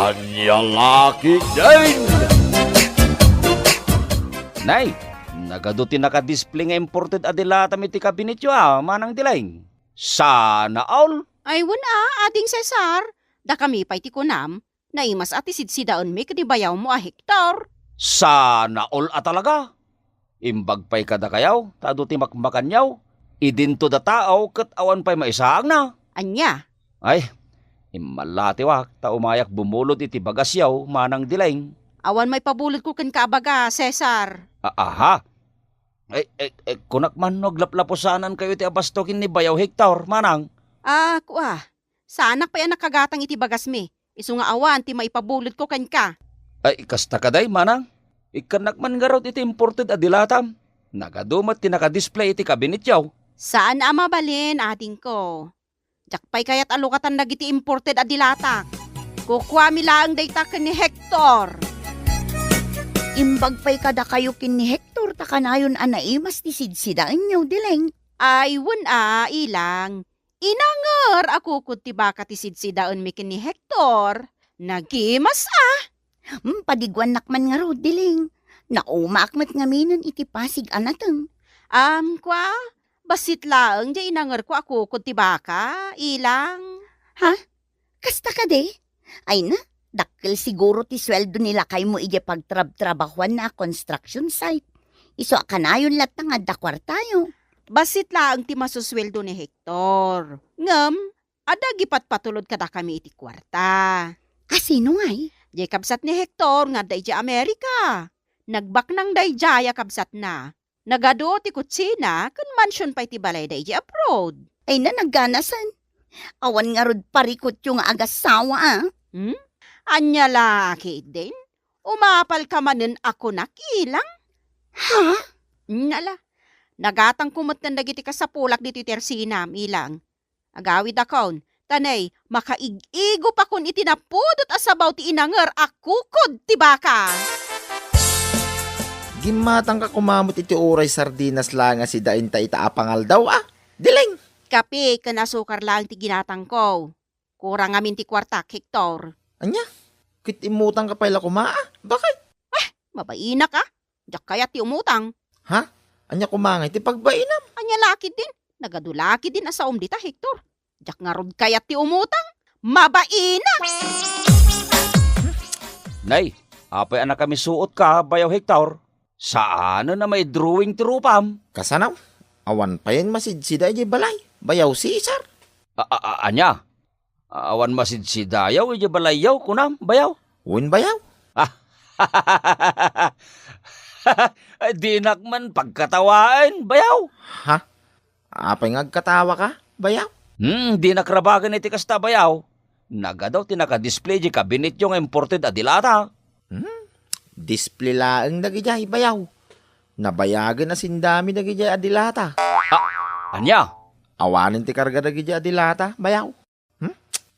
Anyang laki din! Nay, nagaduti naka-display nga imported adilata mi ti kabinetyo manang dilaing. Sana all. Ay, wala, ading Cesar. Da kami pa'y ti kunam, naimas ati sidsidaon mi kadibayaw mo Hector. Sana all talaga. Imbag pa'y kada kayaw, tado ti makmakanyaw. Idinto da tao kat awan pa'y maisaang na. Anya, Ay, imalati wak, umayak bumulod iti bagasyaw manang dilaing. awan may pabulod ko kan kabaga, Cesar. Aha. Kunak man naglaplaposanan kayo ti abastokin ni Bayaw Hector, manang. Saanak pa yan nakagatang iti bagas mi. Isu nga awan ti maipabulod ko kan ka. Ay, kasta kaday, manang. Ikanak man nga raw iti imported adilatam. Nagadumat ti nakadisplay iti kabinetyaw. Saan ama balin, ating ko? Jakpay kayat alukatan dagiti imported adilatak. Kukwa mi lang dayta ken ni Hector. Imbag pa'y kada kayo kin ni Hector, takanayon anaimas ti sidsidaan nyo, dileng. Ay, ilang. Inangar ako ti baka ti sidsidaon mi ken ni Hector. Nagimas Padigwan nakman nga ro, dileng. Naumaakmat nga minon iti pasig anateng. kwa? Basit lang, di inangar ko ako ti baka, ilang. Kasta ka de? Ay na, dakkel siguro ti sweldo nila kay mo ije pagtrab-trabahuan na construction site. Iso akanayon lat nga dakwartayo. Basit lang ti masusweldo ni Hector. Ngem, adagi patulod kada kami iti kwarta. Sino nga'y? Di kabsat ni Hector nga dayja Amerika. Nagbak nang dayjaya kabsat na. Nagado ti kutsina kun mansion pa iti balay dayja abroad. Ay na nagganasan. Awan nga rod parikot yung agasawa Anya laki din. Umapal ka manen ako nakilang. Ha? Nala. Nagatang kumatan dagiti kasapulak diti tersinam ilang. Agawid akon. Tanay, makaig-igo pa kun itinapudot asabaw ti inangar akukod ti baka. Gimatang ka kumamot iti oray sardinas lang nga si dain ta itaapangal daw Dileng! Kape, kanasukar lang ti ginatang ko. Kurang amin ti kwarta, Hector. Anya? Kit imutang ka pala kumaa? Bakit? Mabaina ka? Diyak kaya ti umutang. Anya kumangay ti pagbainam? Anya laki din. Nagadulaki din asaom dita, Hector. Diyak nga rod kaya ti umutang. Mabaina! Nay, apay anak kami suot ka, Bayaw Hector. Saan na may drawing ti rupam? Kasanaw? Awan pa yan masidsida ije balay. Bayaw Cesar. Anya? Awan masidsidayaw, ije balayaw, kunam, bayaw. Uwin bayaw? Di nakman pagkatawaan, bayaw. Apay ngagkatawa ka, bayaw? Di nakrabagan iti kasta, bayaw. Nagadaw tinaka-display di kabinet yung imported adilata. Display laeng nagijay bayaw. Nabayagan na sindami nagijay adilata. Anya? Awanin ti karga nagijay adilata, bayaw.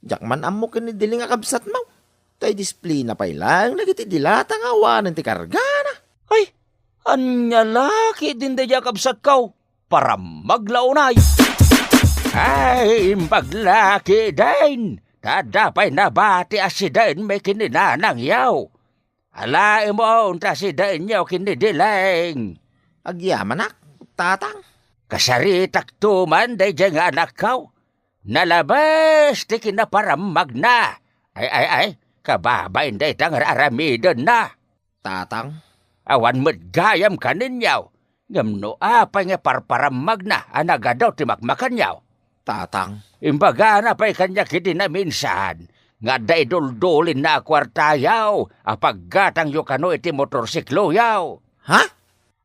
Jakman amo ken ni diling akabsat mo. Tay display na pay lang nagiti dilata nga awanin ti karga na. Ay, anya laki din da kabsat kaw. Para maglaunay. Ay, maglaki din. Tadapay na bati asidain may kininanang yaw. Alain mo unta asidain yaw kinidileng. Agyamanak, tatang. Kasaritak tuman day dyan nga anak kaw. Nalabas ti kinaparamag na. Ay, kababain day tang aramidon na. Tatang. Awan mo't gayam ka ninyaw. Ngamno apay nga parparamag na anagadaw ti makmakan yaw. Tatang. Imbaga na pa'y kanya kiti na minsan. Nga day duldulin na kwartayaw. Apaggatang yu kano iti motorsiklo yaw.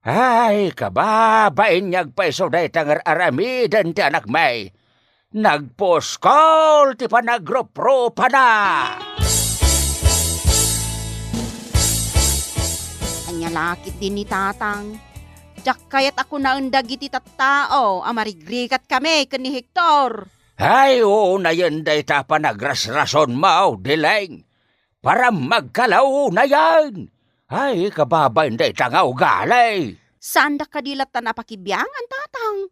Ay, kababain niyag pa'y so day tangar aramidan ti anak may. Nagposkol ti panagropro pa na. Anya lakit din ni tatang. Diyak kayat ako na ang dagiti tattao. Amarigrigat kami ken ni Hector. Ay, oo na yan day ta panagrasrason mo, dileng. Para magkalaw na yan. Ay, kababain day tangaw galay. Saan da kadilatan na pakibiyangan, tatang?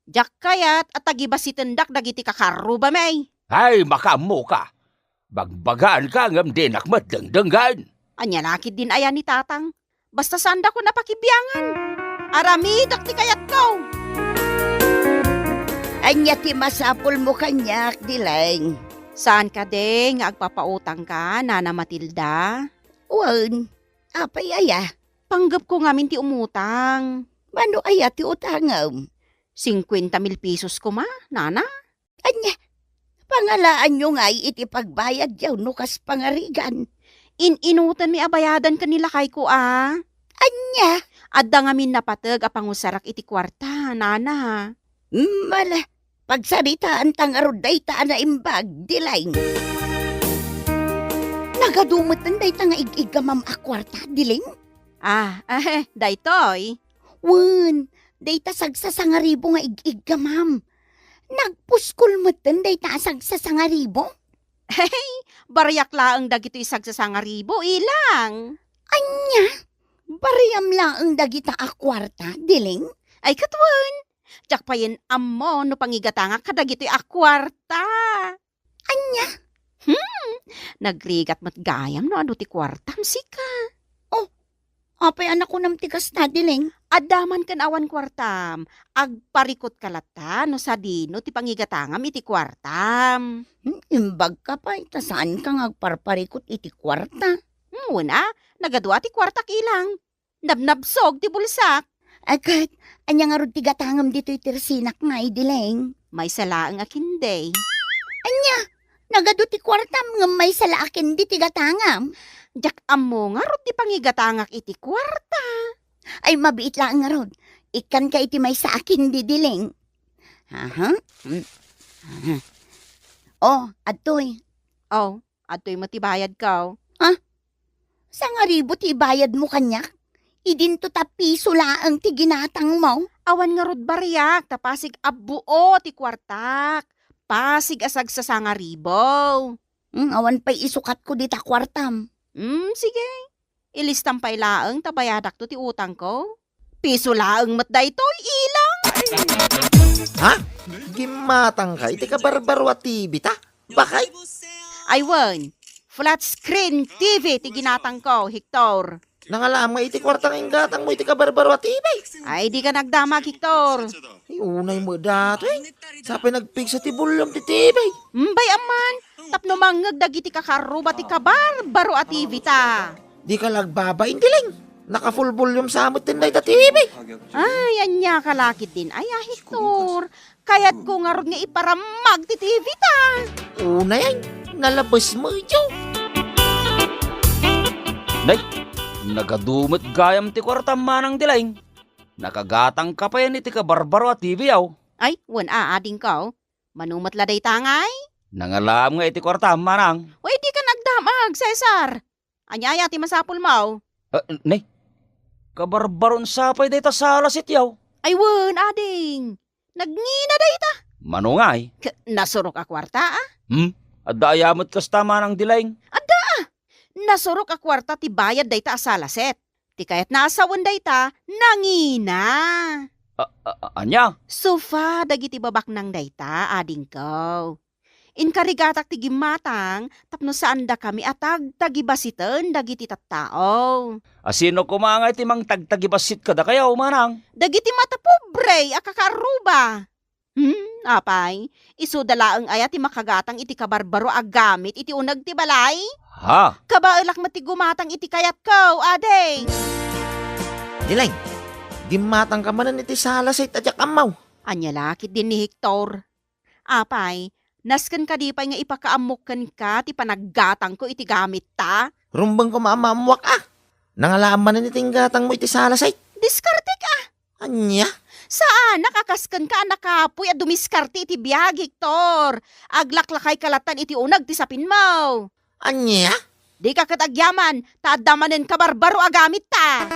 Diyak kayat at tagibasitendak dagiti kakaruba may. Ay, makamu ka. Bagbagaan ka ngam din akmat dengdenggan. Anya lakid din ayan ni tatang. Basta sanda ko napakibyangan. Aramidak ti kayat ko. Anya ti masapul mo kanyak, Dilang. Saan ka de nga agpapautang ka, Nana Matilda? Wan, apay aya? Panggap ko ngamin ti umutang. Mano aya ti utangam? 50,000 pesos ko ma, Nana? Anya, pangalaan nyo nga'y iti pagbayad yaw nukas pangarigan. Inutan mi abayadan kanila kay ko Anya, Adda ngamin napatag apangusarak iti kwarta, Nana. mala, pagsaritaan tang aruday taan na imbag, Dilang. Nagadumutan day tanga igamam akwarta, Diling. Daytoy. Wan, day ta sagsasangaribo nga igamam. Nagpuskul mo tan day ta sagsasangaribo. Baryak laang dagito isagsasangaribo, ilang. Anya, bariyam lang ang dagita akwarta, Diling. Ay katwan. Tsak pa yin ammo no pangigatanga kadagito'y akwarta. Anya? Nagrigat mat gayam no ano ti kwartam sika. Apay anak ko nam tikas na, Diling. Adaman kan awan kwartam. Agparikot kalata no sa dino ti pangigatangam iti kwartam. Imbag ka pa, saan ka ngagparparikot iti kwarta? Una, nagadwa ti kwartak ilang. Nabnabsog ti bulsak. Agad, anya nga rod tigatangam dito'y tersinak nga, Diling. May salaang akinday. Nagado ti kwartam nga may salaakin di tigatangam. Jak ammo nga rod ti pangigatangak iti kwarta. Ay mabiit lang nga rod. Ikan ka iti may sa akin di, Diling. Aha. Oh, atoy. Oh, ato'y matibayad ka. Sa nga ribo ti bayad mo kanyak? Idinto ta piso laang ti ginatang mo. Awan nga rod baryak, tapasig abuo ti kwartak. Pasig asag sa sangaribo. Awan pa'y isukat ko di ta kwartam. Sige. Ilistam pa ilaang tabayadak to ti utang ko. Piso laang mat daytoy ilang. Ha? Gimatang ka, iti ka barbaro at TV ta? Bakay? Aywan, flat screen TV ti ginatang ko, Hector. Nangalam nga iti kwartang inggatang mo, iti ka barbaro at TV. Ay di ka nagdamag, Hector. Ay, unay mo dato eh. Sapay nagpig sa tibulyom ti TV. Bay aman, tapno mangag dagiti kakaruba ti kabarbaro at TV ta. Di ka lagbabain, Diling. Naka full volume sa amot tinday ta TV. Ay, anya kalakit din. Ay, Hector. Kaya't ko nga ron nga iparamag ti TV ta. Unay ay, nalabas mo ito. Nagadumot gayam ti kwartam manang Dilang. Nakagatang ka pa yan iti kabarbaro at TV yaw. Ay, ading ka. Manumat laday tangay. Nangalam nga iti kwartam manang. Way di ka nagdamag, Cesar. Anyaya ti masapul mo. Kabarbaron sapay day ta salasit yaw. Ay, ading. Nagngina day ta. Manungay. Nasurok a kwarta, Adda ayamot kasta manang Dilang. Nasurok a kwarta ti bayad day ta asalaset. Ti kayat naasawan day ta, nangina. Anya? Sofa, dagiti babak nang day ta, ading ko. Inkarigatak ti gimatang, tapno saan da kami atag tagibasitan dagiti tattao. Asino kumangay ti mang tagtagibasit ka da kayaw manang. Dagiti mata pobre, akakaruba. Apay, iso dalaang aya ti makagatang iti kabarbaro agamit iti unag ti balay. Ha? Kabailak mati gumatang iti kayat ko, adeng. Diling, gimatang ka manan iti salasay tadyak amaw. Anya lakit din ni Hector. Apay, nasken ka di pa nga ipakaamukan ka ti panaggatang ko iti gamit ta. Rumbang ko maamamwak ah. Nangalaman na iting gatang mo iti salasay. Diskarte ka. Anya? Saan nakakasken ka nakapoy at dumiskarte iti biyag, Hector. Aglaklakay kalatan iti unag ti sapin mo. Anya? Di ka katagyaman, taadamanen ka barbaro agamit ta.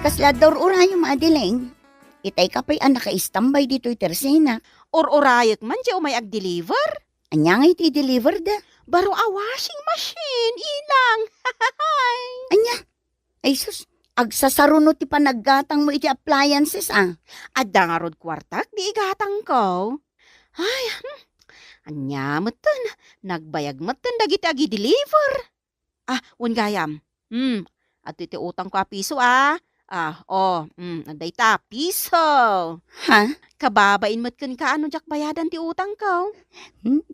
Kaslador urayo Diling. Itay ka pa'y anak ka-istambay dito'y tersena. Or-orayek man di umay ag-deliver. Anya nga iti deliver da. Baro a washing machine, ilang. Anya? Ay sus, agsasaruno ti panaggatang mo iti appliances ah. Adda nga rod kwartak, di igatang ko. Anya meten, nagbayag meten dagiti agi deliver. Wan gayam. At iti utang ko a piso aday ta, piso. Ha? Kababain mo't kan ka ano jak bayadan ti utang ko.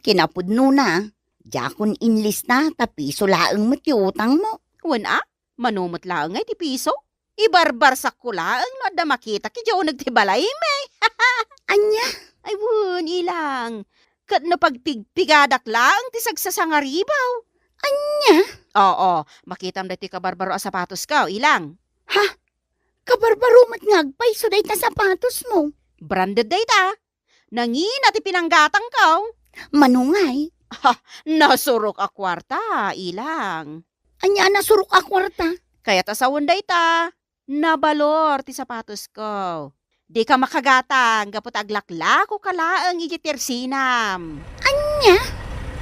Kinapudno na. Jakon inlis na, tapiso laeng mo ti utang mo. Wan manumot laeng ay ti piso. Ibarbar sa kulaeng no da makita ki jaw nagtibalay me. Anya? Ay wun ilang. Kat no pagpigpigadak laeng ti sagsasangaribaw. Anya? Oo, makitam da ti kabarbaro a sapatos ka, ilang. Kabarbarumat ngagpay, so day ta sapatos mo. Branded data. Nangina ti pinanggatang ka. Manungay. Nasurok a kwarta, ilang. Anya nasurok a kwarta. Kaya tasawon data. Nabalor ti sapatos ko. Di ka makagatang, gapot aglaklako kalaang igitirsinam. Anya?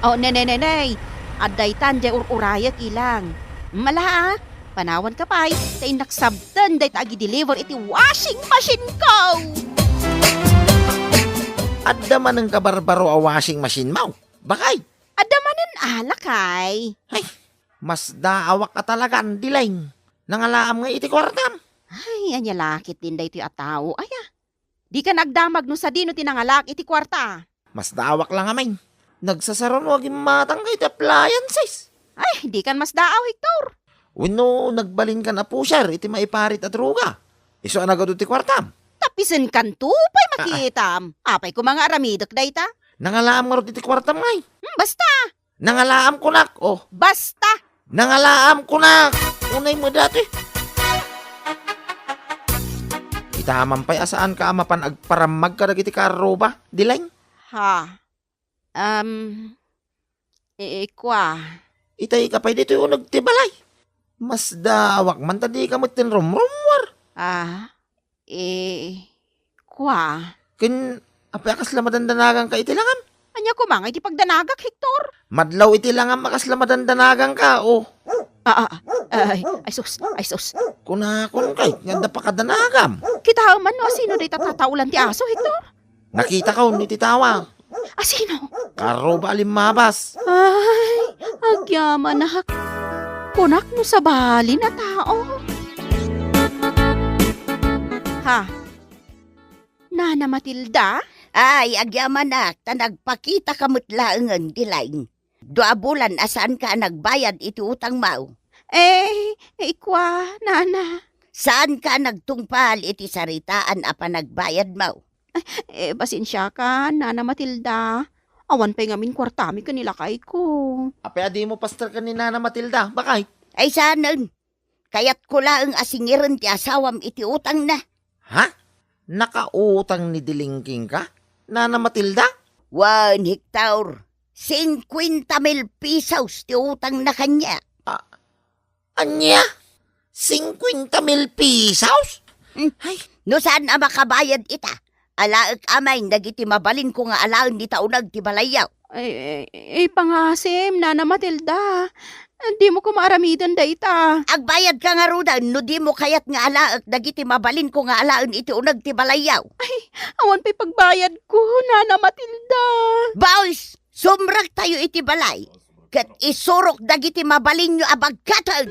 Oh, nenenenay. Aday tan, di ururayak ilang. Mala panawan ka pa'y, tay naksabtan, day agi deliver iti washing machine ko. Adda man ang kabarbaro a washing machine mo. Bakay, Adamanin alakay. mas daawak ka talaga ang dilaing. Nangalaam nga iti kwartam. Ay, anya lakit din day ti ataw. Di ka nagdamag no sa dino tinangalak iti kwarta. Mas daawak lang amin. Nagsasaron wag yung matang kay appliances. Ay, di kan mas daaw, Hector. Uno, nagbalin ka na po siya, iti maiparit at ruga. Iso anagado ti kwartam. Tapisin kan tupay makitam. Apay ko mga aramidok day ta. Nangalaam nga ro iti kwartam ngay. Basta, Nangalaam ko nak. Oh, basta. nangalaam ko nak. Unay mo dati. Itaman pa'y asaan ka amapan agparamag ka dagiti karo ba? Dilaing? Kwa. Itay ka pa'y dito yung nagtibalay. Mas dawak man tadi ka matin rumrumwar. Kwa. Kin, apay akaslamadan danagang ka iti langam. Anya ko mga iti pagdanagak, Hector. Madlaw iti langam akaslamadan danagang ka, oh. Ay sus. Kunakon kay, nganda pa ka danagam. Kita man no, sino day tatataulan ti aso, Hector? Nakita ka ni titawa. Sino? Karo ba alimabas? Ay, agyaman na kunak no sa bali na tao. Nana Matilda? Ay, agyamanak, ta nagpakita kamot laengan dilaing. 2 bulan asaan ka nagbayad iti utang mo. Ikwa, Nana. Saan ka nagtungpal iti saritaan apa nagbayad mo? Pasensya ka, Nana Matilda. Awan pa'y ngamin kwartami kanila kay ko. Apay adi mo pastor ka ni Nana Matilda, bakay? Ay sanon, kayat ko laeng asingiran ti asawam iti utang na. Ha? Nakautang ni Dilingking ka? Nana Matilda? 1 hektar, 50,000 pesos ti utang na kanya. Anya? 50,000 pesos? Ay, No saan na makabayad ita? Alaek amay, dagiti mabalin ko nga alaen di taunag ti balayaw. Pangasim, Nana Matilda. Di mo ko maaramidan da ita. Agbayad ka nga rudan, no di mo kayat nga alaek dagiti mabalin ko nga alaen iti unag ti balayaw. Awan pa'y pagbayad ko, Nana Matilda. Boys, sumrag tayo iti balay. Kat isurok dagiti mabalin nyo abagkatan.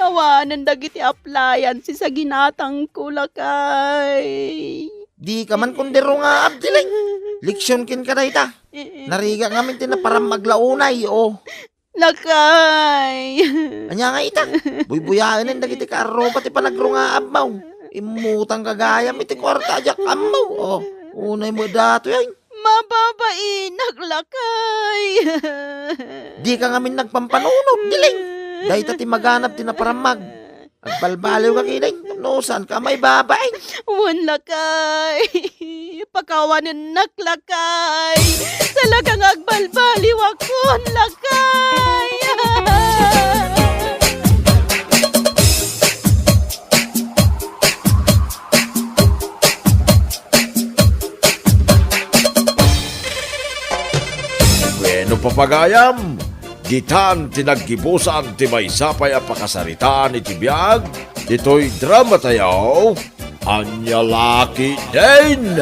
Awanan dagiti appliances sa ginatang kulakay. di ka man kundero nga abdiling. Leksyon kin ka na ita. Nariga ngamin tinaparam maglaunay, oh. Lakay. Anya nga ita. Buybuyain ang dagiti karo pati panagro nga abmaw. Imutang kagayam iti kwarta ajak amaw, oh. Unay mo dato yan. Mababain, naglakay. Di ka ngamin nagpampanunod, diling. Dahil tati maganap tinaparamag. Agbalbaliw ka kiling. No, saan ka may babae? Wan lakay. Pakawanan naklakay. Talagang agbalbaliw akon lakay. Bueno papagayam, ditan tinaggibusan ti may sapay a pakasaritaan iti biyag, dito'y drama tayo, Anya laki din!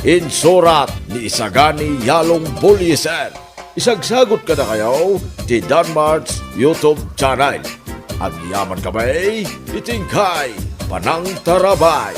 Insurat ni Isagani Yalong Buliser. Isagsagot ka na kayo ti Danmart's YouTube channel. Ang yaman kamay, itingkay, panang tarabay.